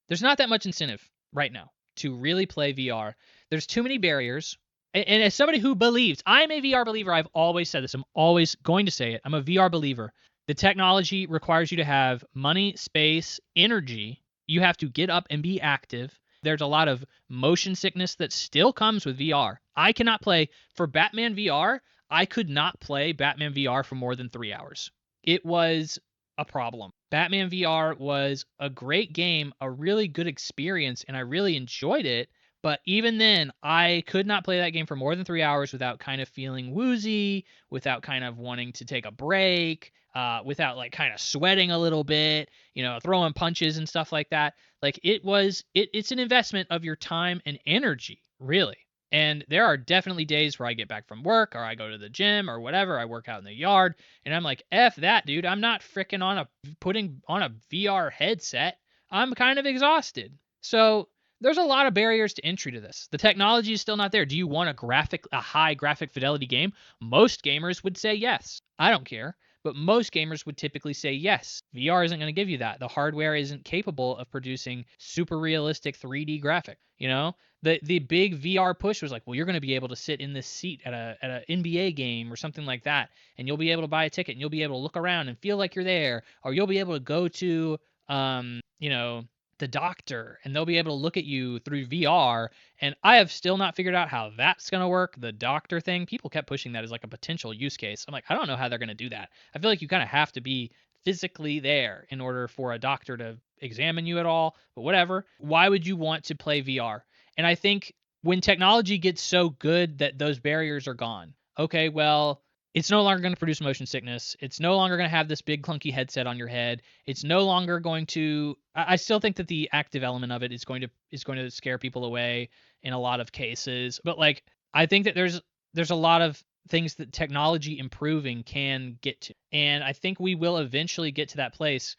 There's not that much incentive right now to really play VR. There's too many barriers. And as somebody who believes, I'm a VR believer, I've always said this, I'm always going to say it. I'm a VR believer. The technology requires you to have money, space, energy. You have to get up and be active. There's a lot of motion sickness that still comes with VR. I cannot play for Batman VR. I could not play Batman VR for more than 3 hours. It was a problem. Batman VR was a great game, a really good experience, and I really enjoyed it. But even then, I could not play that game for more than 3 hours without kind of feeling woozy, without kind of wanting to take a break, without like kind of sweating a little bit, throwing punches and stuff like that. Like it's an investment of your time and energy, really. And there are definitely days where I get back from work or I go to the gym or whatever. I work out in the yard and I'm like, F that, dude. I'm not freaking putting on a VR headset. I'm kind of exhausted. So there's a lot of barriers to entry to this. The technology is still not there. Do you want a high graphic fidelity game? Most gamers would say yes. I don't care. But most gamers would typically say yes. VR isn't going to give you that. The hardware isn't capable of producing super realistic 3D graphic. The big VR push was like, well, you're going to be able to sit in this seat at a NBA game or something like that, and you'll be able to buy a ticket and you'll be able to look around and feel like you're there, or you'll be able to go to the doctor and they'll be able to look at you through VR. And I have still not figured out how that's going to work. The doctor thing, people kept pushing that as like a potential use case. I'm like, I don't know how they're going to do that. I feel like you kind of have to be physically there in order for a doctor to examine you at all, but whatever. Why would you want to play VR? And I think when technology gets so good that those barriers are gone, okay, well, it's no longer going to produce motion sickness. It's no longer going to have this big clunky headset on your head. It's no longer going to. I still think that the active element of it is going to scare people away in a lot of cases. But like, I think that there's a lot of things that technology improving can get to, and I think we will eventually get to that place